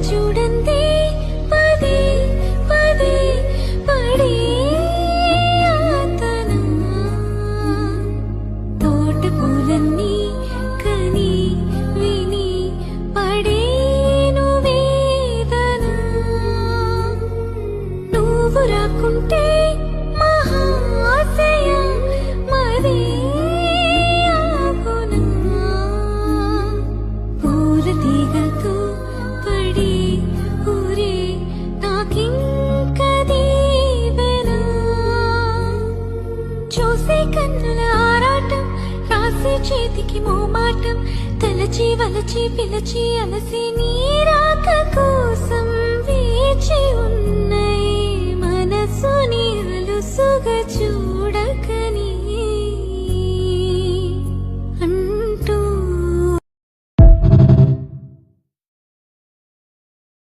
చూడండి పదే పదే పడే ఆతన తోట పూలన్నీ కని విని పడేను వేదన నువ్వు రాకుంటే మహాశయ మరే ఆగునా పూల తీగతో పడి ఊరే నాకింక దీవెనా చూసే కన్నుల ఆరాటం రాసే చేతికి మోమాటం తలచి వలచి పిలచి అలసి నీరా